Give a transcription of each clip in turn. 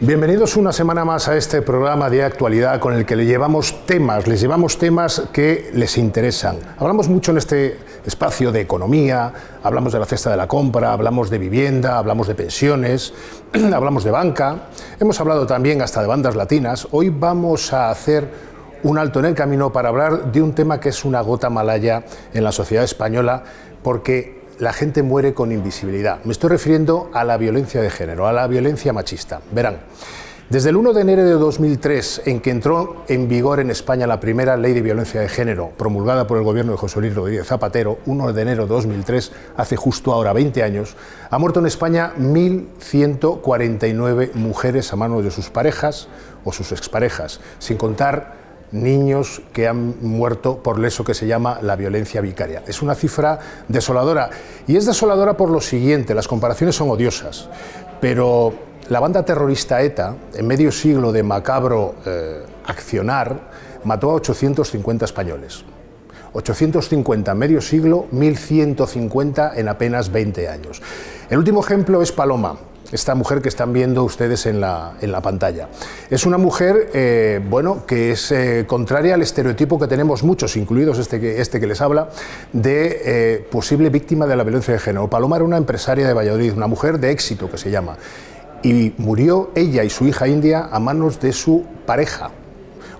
Bienvenidos una semana más a este programa de actualidad con el que les llevamos temas que les interesan. Hablamos mucho en este espacio de economía, hablamos de la cesta de la compra, hablamos de vivienda, hablamos de pensiones, hablamos de banca, hemos hablado también hasta de bandas latinas. Hoy vamos a hacer un alto en el camino para hablar de un tema que es una gota malaya en la sociedad española, porque la gente muere con invisibilidad. Me estoy refiriendo a la violencia de género, a la violencia machista. Verán, desde el 1 de enero de 2003, en que entró en vigor en España la primera ley de violencia de género, promulgada por el gobierno de José Luis Rodríguez Zapatero, 1 de enero de 2003, hace justo ahora 20 años, ha muerto en España 1.149 mujeres a manos de sus parejas o sus exparejas, sin contar niños que han muerto por eso que se llama la violencia vicaria. Es una cifra desoladora, y es desoladora por lo siguiente: las comparaciones son odiosas, pero la banda terrorista ETA, en medio siglo de macabro accionar, mató a 850 españoles. 850 en medio siglo, 1.150 en apenas 20 años. El último ejemplo es Paloma, esta mujer que están viendo ustedes en la pantalla. Es una mujer que es contraria al estereotipo que tenemos muchos, incluidos este que les habla, de posible víctima de la violencia de género. Paloma era una empresaria de Valladolid, una mujer de éxito que se llama, y murió ella y su hija India a manos de su pareja.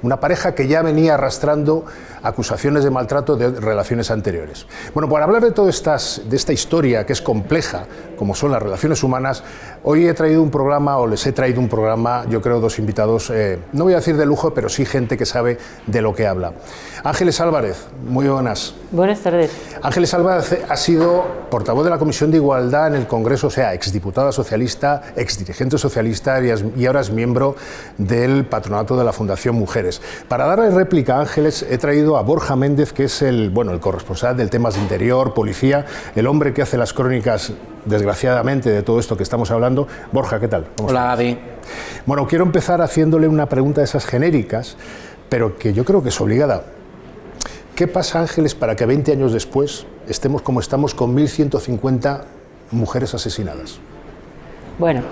Una pareja que ya venía arrastrando acusaciones de maltrato de relaciones anteriores. Bueno, para hablar de toda esta historia que es compleja, como son las relaciones humanas, hoy les he traído un programa, yo creo, dos invitados, no voy a decir de lujo, pero sí gente que sabe de lo que habla. Ángeles Álvarez, muy buenas. Buenas tardes. Ángeles Álvarez ha sido portavoz de la Comisión de Igualdad en el Congreso, o sea, exdiputada socialista, exdirigente socialista, y ahora es miembro del patronato de la Fundación Mujeres. Para darle réplica a Ángeles he traído a Borja Méndez, que es el corresponsal del temas de interior, policía, el hombre que hace las crónicas, desgraciadamente, de todo esto que estamos hablando. Borja, ¿qué tal? Hola, Gaby. Bueno, quiero empezar haciéndole una pregunta de esas genéricas, pero que yo creo que es obligada. ¿Qué pasa, Ángeles, para que 20 años después estemos como estamos, con 1.150 mujeres asesinadas? Bueno,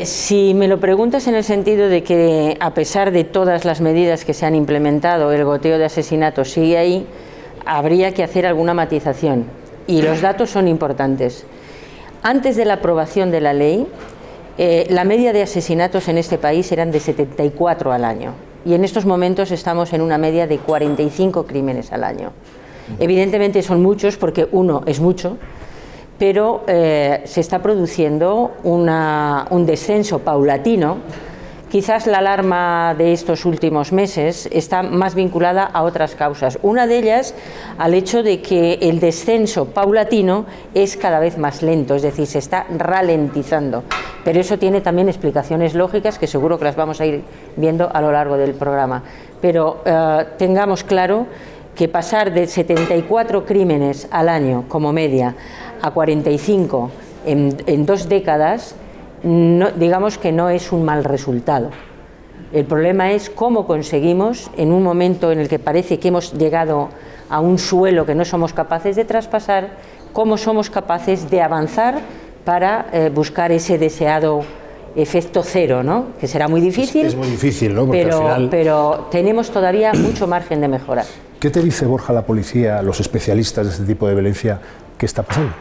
si me lo preguntas en el sentido de que, a pesar de todas las medidas que se han implementado, el goteo de asesinatos sigue ahí, habría que hacer alguna matización. Y los datos son importantes. Antes de la aprobación de la ley, la media de asesinatos en este país eran de 74 al año. Y en estos momentos estamos en una media de 45 crímenes al año. Evidentemente son muchos, porque uno es mucho, pero se está produciendo un descenso paulatino. Quizás la alarma de estos últimos meses está más vinculada a otras causas. Una de ellas al hecho de que el descenso paulatino es cada vez más lento, es decir, se está ralentizando. Pero eso tiene también explicaciones lógicas que seguro que las vamos a ir viendo a lo largo del programa. Pero tengamos claro que pasar de 74 crímenes al año como media a 45 en 2 décadas, no, digamos que no es un mal resultado. El problema es cómo conseguimos, en un momento en el que parece que hemos llegado a un suelo que no somos capaces de traspasar, cómo somos capaces de avanzar para buscar ese deseado efecto cero, ¿no? Que será muy difícil. Es muy difícil, ¿no? Porque al final... pero tenemos todavía mucho margen de mejorar. ¿Qué te dice, Borja, la policía, los especialistas de este tipo de violencia? ¿Qué está pasando?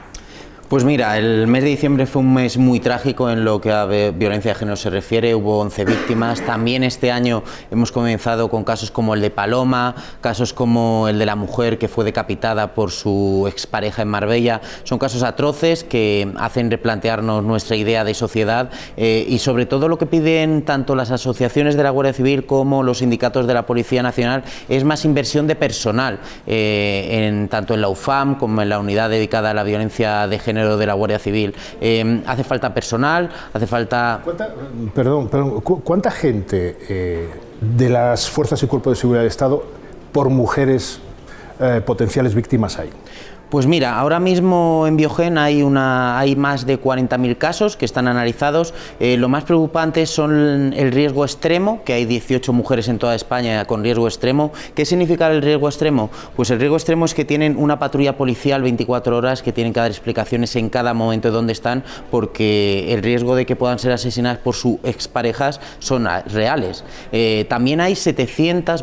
Pues mira, el mes de diciembre fue un mes muy trágico en lo que a violencia de género se refiere, hubo 11 víctimas. También este año hemos comenzado con casos como el de Paloma, casos como el de la mujer que fue decapitada por su expareja en Marbella. Son casos atroces que hacen replantearnos nuestra idea de sociedad y sobre todo lo que piden tanto las asociaciones de la Guardia Civil como los sindicatos de la Policía Nacional es más inversión de personal, tanto en la UFAM como en la unidad dedicada a la violencia de género de la Guardia Civil. Hace falta personal, hace falta... ¿Cuánta gente de las fuerzas y cuerpos de seguridad del Estado por mujeres potenciales víctimas hay? Pues mira, ahora mismo en Biogen hay más de 40.000 casos que están analizados. Lo más preocupante son el riesgo extremo, que hay 18 mujeres en toda España con riesgo extremo. ¿Qué significa el riesgo extremo? Pues el riesgo extremo es que tienen una patrulla policial 24 horas que tienen que dar explicaciones en cada momento de dónde están, porque el riesgo de que puedan ser asesinadas por sus exparejas son reales. También hay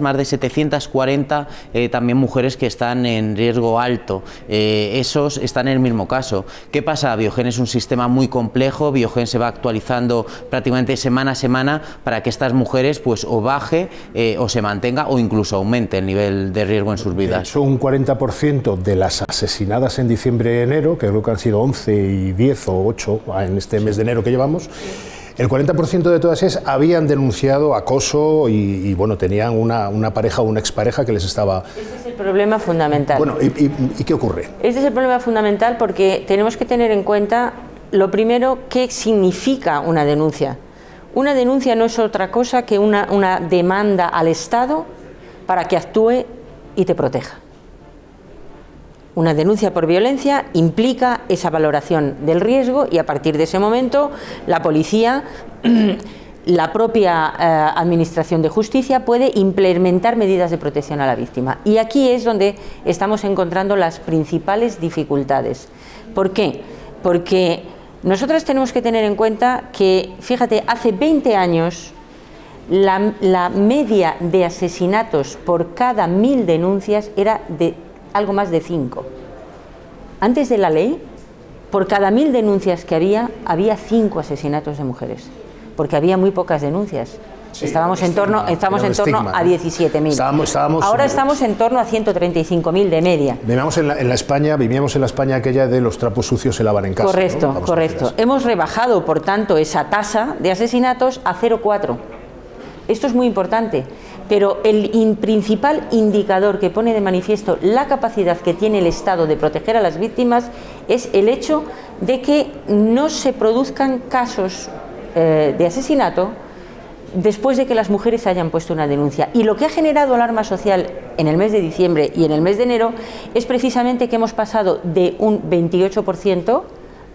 más de 740 también mujeres que están en riesgo alto. Esos están en el mismo caso. ¿Qué pasa? Biogen es un sistema muy complejo. Biogen se va actualizando prácticamente semana a semana para que estas mujeres pues o baje o se mantenga o incluso aumente el nivel de riesgo en sus vidas. Son un 40% de las asesinadas en diciembre y enero, que creo que han sido 11 y 10 o 8 en este mes de enero que llevamos. El 40% de todas ellas habían denunciado acoso y bueno, tenían una pareja o una expareja que les estaba... Este es el problema fundamental. Bueno, ¿y qué ocurre? Este es el problema fundamental porque tenemos que tener en cuenta, lo primero, qué significa una denuncia. Una denuncia no es otra cosa que una demanda al Estado para que actúe y te proteja. Una denuncia por violencia implica esa valoración del riesgo y a partir de ese momento la policía, la propia Administración de Justicia puede implementar medidas de protección a la víctima. Y aquí es donde estamos encontrando las principales dificultades. ¿Por qué? Porque nosotros tenemos que tener en cuenta que, fíjate, hace 20 años la media de asesinatos por cada 1000 denuncias era de algo más de 5. Antes de la ley, por cada 1000 denuncias que había 5 asesinatos de mujeres, porque había muy pocas denuncias. Sí, estábamos en torno a 17.000. Ahora estamos en torno a 135.000 de media. Vivíamos en la España aquella de los trapos sucios se lavan en casa. Correcto, ¿no? Correcto. Hemos rebajado, por tanto, esa tasa de asesinatos a 0,4. Esto es muy importante. Pero el principal indicador que pone de manifiesto la capacidad que tiene el Estado de proteger a las víctimas es el hecho de que no se produzcan casos de asesinato después de que las mujeres hayan puesto una denuncia. Y lo que ha generado alarma social en el mes de diciembre y en el mes de enero es precisamente que hemos pasado de un 28%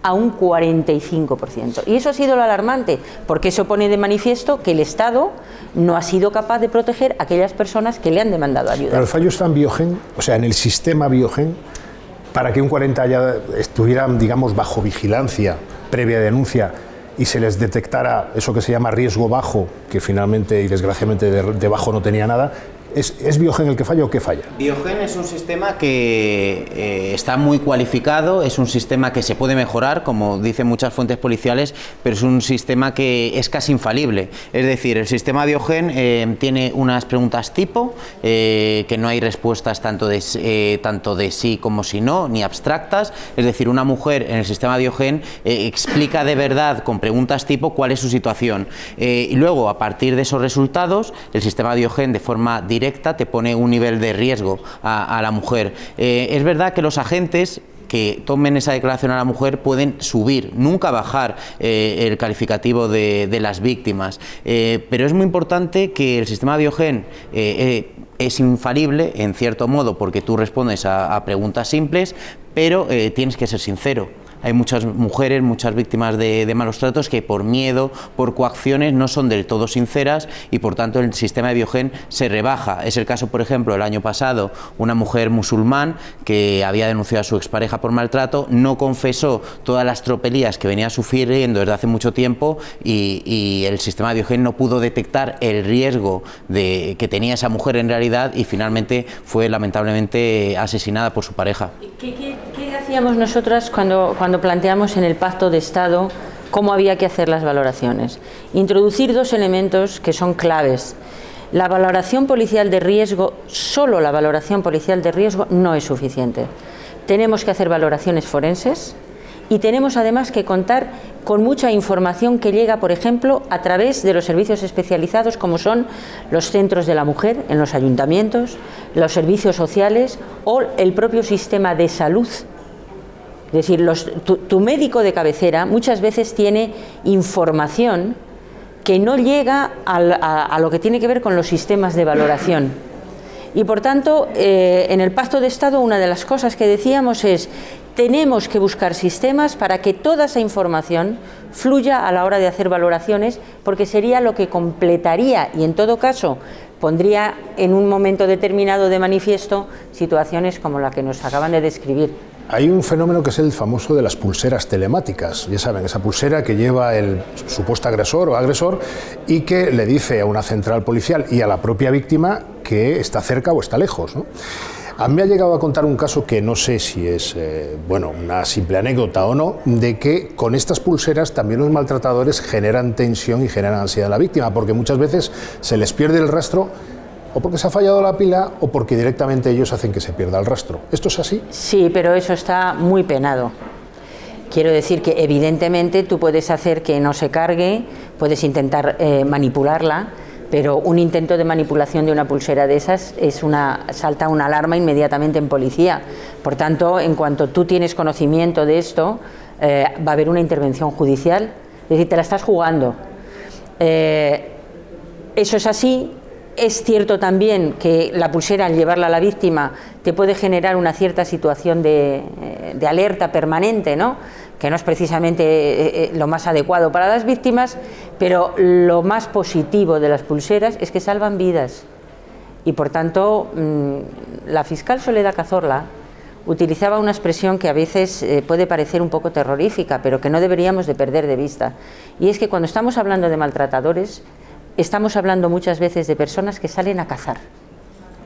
a un 45%. Y eso ha sido lo alarmante, porque eso pone de manifiesto que el Estado no ha sido capaz de proteger a aquellas personas que le han demandado ayuda. Pero el fallo está en Biogen, o sea, en el sistema Biogen, para que un 40 ya estuvieran, digamos, bajo vigilancia previa denuncia y se les detectara eso que se llama riesgo bajo, que finalmente y desgraciadamente de bajo no tenía nada. ¿Es Biogen el que falla o qué falla? Biogen es un sistema que está muy cualificado, es un sistema que se puede mejorar, como dicen muchas fuentes policiales, pero es un sistema que es casi infalible. Es decir, el sistema Biogen tiene unas preguntas tipo, que no hay respuestas tanto de sí como si no, ni abstractas. Es decir, una mujer en el sistema Biogen explica de verdad con preguntas tipo cuál es su situación. Y luego, a partir de esos resultados, el sistema Biogen de forma directa te pone un nivel de riesgo a la mujer. Es verdad que los agentes que tomen esa declaración a la mujer pueden subir, nunca bajar el calificativo de las víctimas, pero es muy importante que el sistema Biogen es infalible en cierto modo porque tú respondes a preguntas simples, pero tienes que ser sincero. Hay muchas mujeres, muchas víctimas de malos tratos que por miedo, por coacciones no son del todo sinceras y por tanto el sistema de Biogen se rebaja. Es el caso, por ejemplo, el año pasado, una mujer musulmán que había denunciado a su expareja por maltrato, no confesó todas las tropelías que venía sufriendo desde hace mucho tiempo y el sistema de Biogen no pudo detectar el riesgo que tenía esa mujer en realidad y finalmente fue lamentablemente asesinada por su pareja. ¿Qué hacíamos nosotras cuando planteamos en el Pacto de Estado cómo había que hacer las valoraciones? Introducir 2 elementos que son claves. La valoración policial de riesgo, solo la valoración policial de riesgo no es suficiente. Tenemos que hacer valoraciones forenses y tenemos además que contar con mucha información que llega, por ejemplo, a través de los servicios especializados como son los centros de la mujer en los ayuntamientos, los servicios sociales o el propio sistema de salud. Es decir, tu médico de cabecera muchas veces tiene información que no llega a lo que tiene que ver con los sistemas de valoración. Y por tanto, en el Pacto de Estado una de las cosas que decíamos es: tenemos que buscar sistemas para que toda esa información fluya a la hora de hacer valoraciones, porque sería lo que completaría y en todo caso pondría en un momento determinado de manifiesto situaciones como la que nos acaban de describir. Hay un fenómeno que es el famoso de las pulseras telemáticas. Ya saben, esa pulsera que lleva el supuesto agresor o agresor y que le dice a una central policial y a la propia víctima que está cerca o está lejos, ¿no? A mí me ha llegado a contar un caso que no sé si es una simple anécdota o no, de que con estas pulseras también los maltratadores generan tensión y generan ansiedad a la víctima, porque muchas veces se les pierde el rastro o porque se ha fallado la pila o porque directamente ellos hacen que se pierda el rastro. ¿Esto es así? Sí, pero eso está muy penado. Quiero decir que evidentemente tú puedes hacer que no se cargue, puedes intentar manipularla, pero un intento de manipulación de una pulsera de esas salta una alarma inmediatamente en policía. Por tanto, en cuanto tú tienes conocimiento de esto, va a haber una intervención judicial, es decir, te la estás jugando. Eso es así. Es cierto también que la pulsera, al llevarla a la víctima, te puede generar una cierta situación de alerta permanente, ¿no? Que no es precisamente lo más adecuado para las víctimas, pero lo más positivo de las pulseras es que salvan vidas. Y por tanto, la fiscal Soledad Cazorla utilizaba una expresión que a veces puede parecer un poco terrorífica, pero que no deberíamos de perder de vista. Y es que cuando estamos hablando de maltratadores, estamos hablando muchas veces de personas que salen a cazar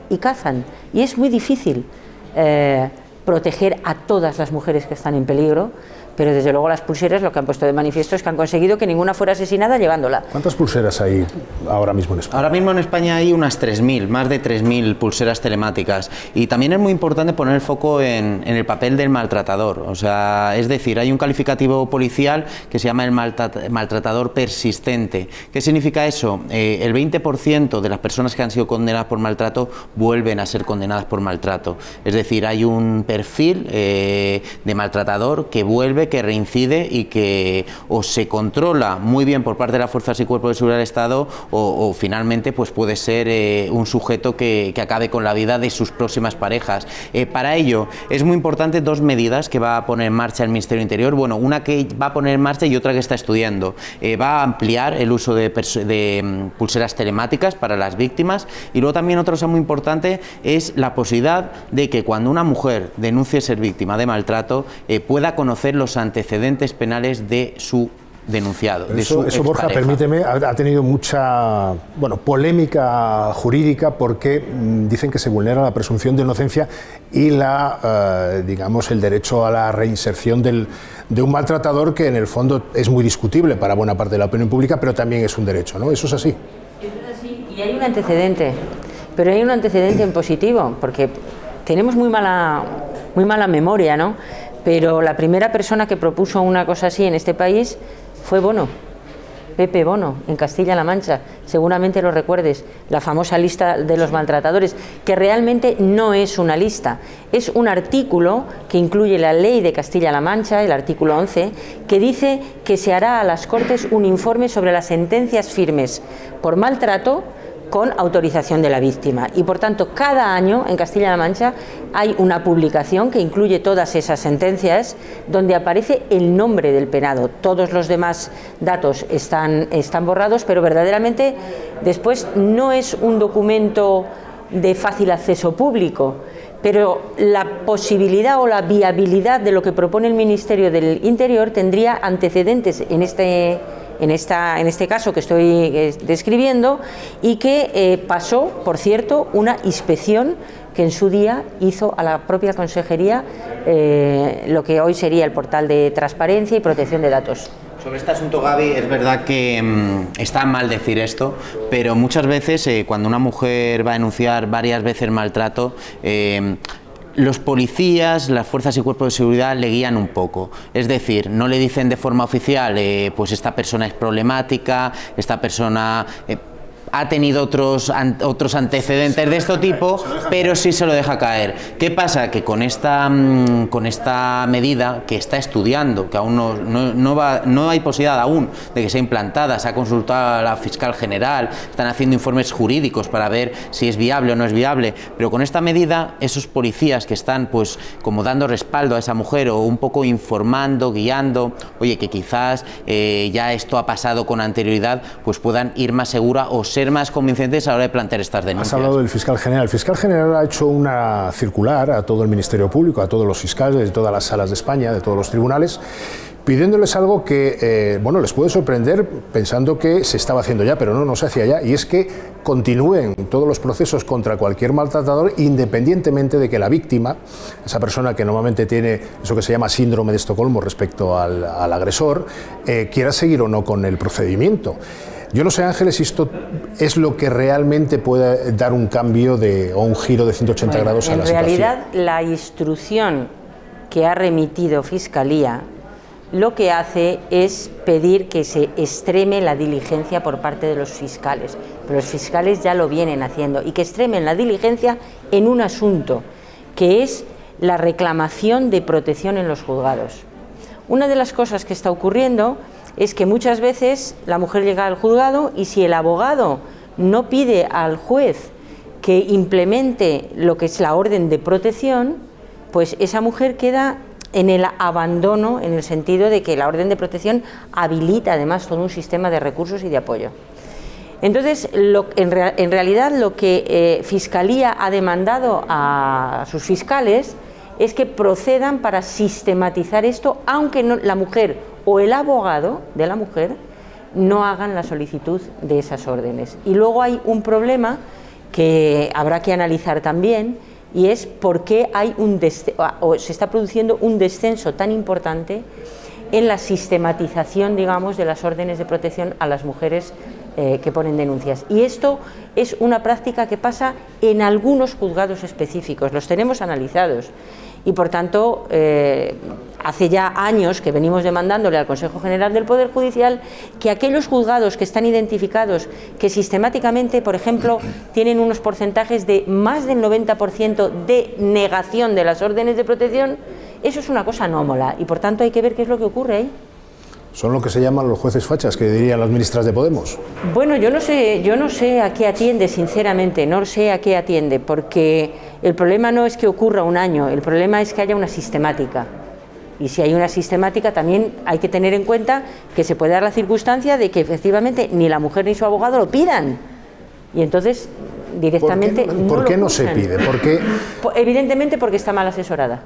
y cazan, y es muy difícil proteger a todas las mujeres que están en peligro, pero desde luego las pulseras lo que han puesto de manifiesto es que han conseguido que ninguna fuera asesinada llevándola. ¿Cuántas pulseras hay ahora mismo en España? Ahora mismo en España hay unas 3.000, más de 3.000 pulseras telemáticas, y también es muy importante poner el foco en el papel del maltratador. O sea, es decir, hay un calificativo policial que se llama el maltratador persistente. ¿Qué significa eso? El 20% de las personas que han sido condenadas por maltrato vuelven a ser condenadas por maltrato. Es decir, hay un perfil de maltratador que vuelve, que reincide y que o se controla muy bien por parte de las fuerzas y cuerpos de seguridad del Estado o finalmente pues puede ser un sujeto que acabe con la vida de sus próximas parejas. Para ello es muy importante dos medidas que va a poner en marcha el Ministerio del Interior. Bueno, una que va a poner en marcha y otra que está estudiando. Va a ampliar el uso de pulseras telemáticas para las víctimas, y luego también otra cosa muy importante es la posibilidad de que cuando una mujer denuncie ser víctima de maltrato pueda conocer los antecedentes penales de su denunciado. Eso Borja, permíteme, ha tenido mucha polémica jurídica porque dicen que se vulnera la presunción de inocencia y el derecho a la reinserción de un maltratador, que en el fondo es muy discutible para buena parte de la opinión pública, pero también es un derecho, ¿no? ¿Eso es así? Eso es así, y hay un antecedente, pero hay un antecedente en positivo, porque tenemos muy mala memoria, ¿no? Pero la primera persona que propuso una cosa así en este país fue Bono, Pepe Bono, en Castilla-La Mancha. Seguramente lo recuerdes, la famosa lista de los maltratadores, que realmente no es una lista, es un artículo que incluye la ley de Castilla-La Mancha, el artículo 11, que dice que se hará a las Cortes un informe sobre las sentencias firmes por maltrato con autorización de la víctima, y por tanto cada año en Castilla-La Mancha hay una publicación que incluye todas esas sentencias donde aparece el nombre del penado. Todos los demás datos están borrados, pero verdaderamente después no es un documento de fácil acceso público, pero la posibilidad o la viabilidad de lo que propone el Ministerio del Interior tendría antecedentes en este caso que estoy describiendo, y que pasó, por cierto, una inspección que en su día hizo a la propia Consejería lo que hoy sería el portal de transparencia y protección de datos. Sobre este asunto, Gaby, es verdad que está mal decir esto, pero muchas veces cuando una mujer va a denunciar varias veces maltrato, los policías, las fuerzas y cuerpos de seguridad le guían un poco. Es decir, no le dicen de forma oficial, pues esta persona es problemática, esta persona ha tenido otros antecedentes de este tipo, pero sí se lo deja caer. ¿Qué pasa? Que con esta medida que está estudiando, que aún no hay posibilidad aún de que sea implantada, se ha consultado a la fiscal general, están haciendo informes jurídicos para ver si es viable o no es viable, pero con esta medida esos policías que están pues como dando respaldo a esa mujer o un poco informando, guiando, oye, que quizás ya esto ha pasado con anterioridad, pues puedan ir más segura o ser más convincentes a la hora de plantear estas denuncias. Has hablado del fiscal general. El fiscal general ha hecho una circular a todo el Ministerio Público, a todos los fiscales de todas las salas de España, de todos los tribunales, pidiéndoles algo que, bueno, les puede sorprender pensando que se estaba haciendo ya, pero no se hacía ya, y es que continúen todos los procesos contra cualquier maltratador, independientemente de que la víctima, esa persona que normalmente tiene eso que se llama síndrome de Estocolmo respecto al agresor, quiera seguir o no con el procedimiento. Yo no sé, Ángeles, si esto es lo que realmente puede dar un cambio o un giro de 180 grados a la situación. En realidad, la instrucción que ha remitido Fiscalía lo que hace es pedir que se extreme la diligencia por parte de los fiscales, pero los fiscales ya lo vienen haciendo, y que extremen la diligencia en un asunto, que es la reclamación de protección en los juzgados. Una de las cosas que está ocurriendo es que muchas veces la mujer llega al juzgado y si el abogado no pide al juez que implemente lo que es la orden de protección, pues esa mujer queda en el abandono, en el sentido de que la orden de protección habilita además todo un sistema de recursos y de apoyo. Entonces, en realidad lo que Fiscalía ha demandado a sus fiscales es que procedan para sistematizar esto, aunque la mujer o el abogado de la mujer no hagan la solicitud de esas órdenes. Y luego hay un problema que habrá que analizar también, y es por qué se está produciendo un descenso tan importante en la sistematización, digamos, de las órdenes de protección a las mujeres que ponen denuncias. Y esto es una práctica que pasa en algunos juzgados específicos, los tenemos analizados. Y por tanto, hace ya años que venimos demandándole al Consejo General del Poder Judicial que aquellos juzgados que están identificados, que sistemáticamente, por ejemplo, tienen unos porcentajes de más del 90% de negación de las órdenes de protección, eso es una cosa anómala, y por tanto hay que ver qué es lo que ocurre ahí. Son lo que se llaman los jueces fachas, que dirían las ministras de Podemos. Bueno, yo no sé a qué atiende, sinceramente, no sé a qué atiende, porque el problema no es que ocurra un año, el problema es que haya una sistemática. Y si hay una sistemática, también hay que tener en cuenta que se puede dar la circunstancia de que efectivamente ni la mujer ni su abogado lo pidan. Y entonces directamente ¿Por qué no se pide? ¿Por qué? Evidentemente porque está mal asesorada.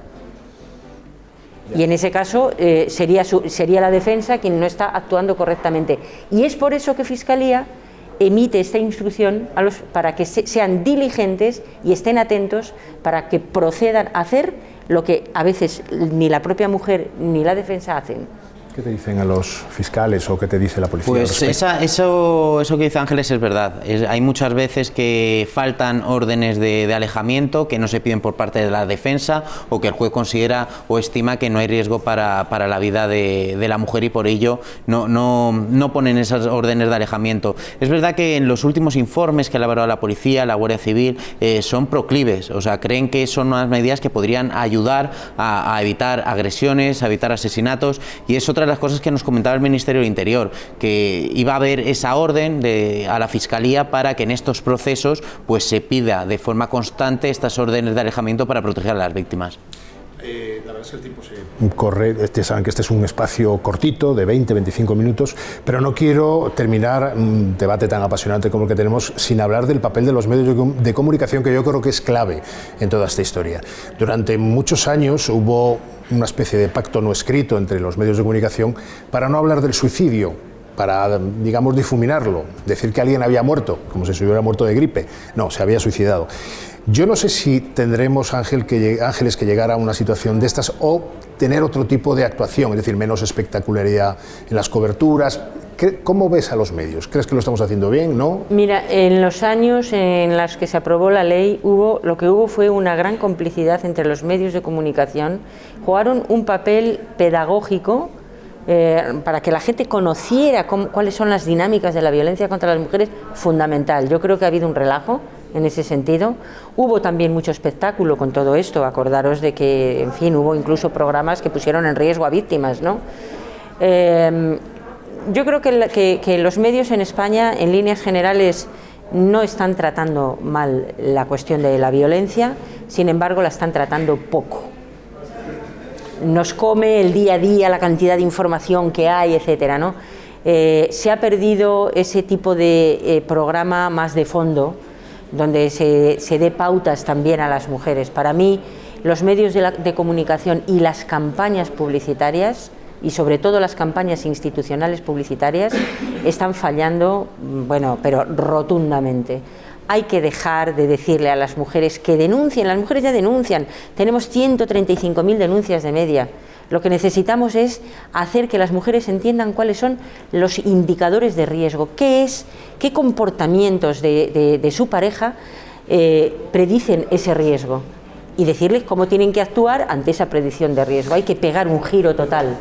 Y en ese caso sería la defensa quien no está actuando correctamente. Y es por eso que Fiscalía emite esta instrucción para que sean diligentes y estén atentos para que procedan a hacer lo que a veces ni la propia mujer ni la defensa hacen. ¿Qué te dicen a los fiscales o qué te dice la policía? Pues eso que dice Ángeles es verdad. Hay muchas veces que faltan órdenes de alejamiento que no se piden por parte de la defensa, o que el juez considera o estima que no hay riesgo para la vida de la mujer, y por ello no ponen esas órdenes de alejamiento. Es verdad que en los últimos informes que ha elaborado la policía, la Guardia Civil, son proclives, o sea, creen que son unas medidas que podrían ayudar a evitar agresiones, a evitar asesinatos, y es otra de las cosas que nos comentaba el Ministerio del Interior, que iba a haber esa orden a la Fiscalía para que en estos procesos pues se pida de forma constante estas órdenes de alejamiento para proteger a las víctimas. La verdad es que el tiempo se corre, saben que este es un espacio cortito de 20-25 minutos, pero no quiero terminar un debate tan apasionante como el que tenemos sin hablar del papel de los medios de comunicación, que yo creo que es clave en toda esta historia. Durante muchos años hubo una especie de pacto no escrito entre los medios de comunicación para no hablar del suicidio, para, digamos, difuminarlo, decir que alguien había muerto, como si se hubiera muerto de gripe. No, se había suicidado. Yo no sé si tendremos, Ángeles, que llegar a una situación de estas, o tener otro tipo de actuación, es decir, menos espectacularidad en las coberturas. ¿Cómo ves a los medios? ¿Crees que lo estamos haciendo bien? ¿No? Mira, en los años en los que se aprobó la ley, lo que hubo fue una gran complicidad entre los medios de comunicación. Jugaron un papel pedagógico para que la gente conociera cuáles son las dinámicas de la violencia contra las mujeres, fundamental. Yo creo que ha habido un relajo en ese sentido. Hubo también mucho espectáculo con todo esto, acordaros de que, en fin, hubo incluso programas que pusieron en riesgo a víctimas, ¿no? Yo creo que los medios en España, en líneas generales, no están tratando mal la cuestión de la violencia, sin embargo, la están tratando poco. Nos come el día a día la cantidad de información que hay, etcétera, ¿no? Se ha perdido ese tipo de programa más de fondo, donde se dé pautas también a las mujeres. Para mí, los medios de comunicación y las campañas publicitarias, y sobre todo las campañas institucionales publicitarias, están fallando, bueno, pero rotundamente. Hay que dejar de decirle a las mujeres que denuncien. Las mujeres ya denuncian. Tenemos 135.000 denuncias de media. Lo que necesitamos es hacer que las mujeres entiendan cuáles son los indicadores de riesgo, qué comportamientos de su pareja predicen ese riesgo, y decirles cómo tienen que actuar ante esa predicción de riesgo. Hay que pegar un giro total.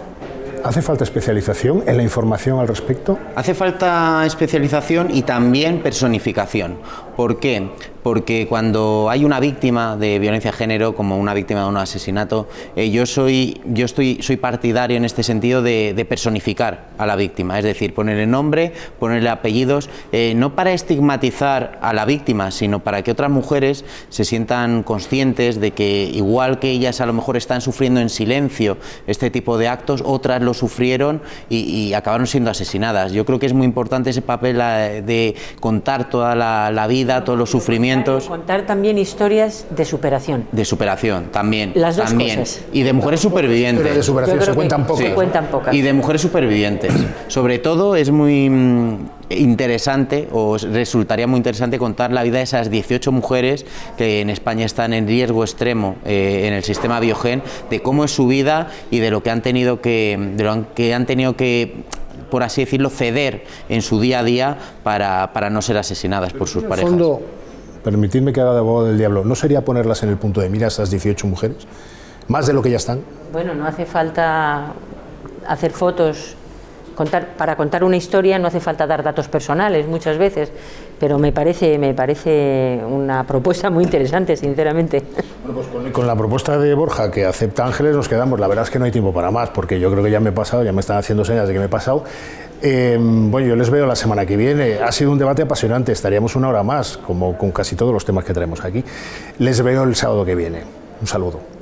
¿Hace falta especialización en la información al respecto? Hace falta especialización y también personificación. ¿Por qué? Porque cuando hay una víctima de violencia de género, como una víctima de un asesinato, yo soy partidario en este sentido de personificar a la víctima, es decir, ponerle nombre, ponerle apellidos, no para estigmatizar a la víctima, sino para que otras mujeres se sientan conscientes de que, igual que ellas a lo mejor están sufriendo en silencio este tipo de actos, otras lo sufrieron y acabaron siendo asesinadas. Yo creo que es muy importante ese papel de contar toda la vida, todos los sufrimientos. Contar también historias de superación. De superación, también. Las dos también. cosas. Y de mujeres supervivientes. De superación se cuentan pocas. Se cuentan pocas. Y de mujeres supervivientes. Sobre todo es muy interesante, o resultaría muy interesante, contar la vida de esas 18 mujeres que en España están en riesgo extremo en el sistema Biogen, de cómo es su vida y de lo que han tenido que, por así decirlo, ceder en su día a día para no ser asesinadas por sus parejas. En el fondo, permitidme que haga de abogado del diablo, ¿no sería ponerlas en el punto de mira a esas 18 mujeres? ¿Más de lo que ya están? Bueno, no hace falta hacer fotos. Para contar una historia no hace falta dar datos personales muchas veces, pero me parece una propuesta muy interesante, sinceramente. Bueno, pues con la propuesta de Borja, que acepta Ángeles, nos quedamos. La verdad es que no hay tiempo para más, porque yo creo que ya me he pasado, ya me están haciendo señas de que me he pasado. Bueno, yo les veo la semana que viene. Ha sido un debate apasionante, estaríamos una hora más, como con casi todos los temas que traemos aquí. Les veo el sábado que viene. Un saludo.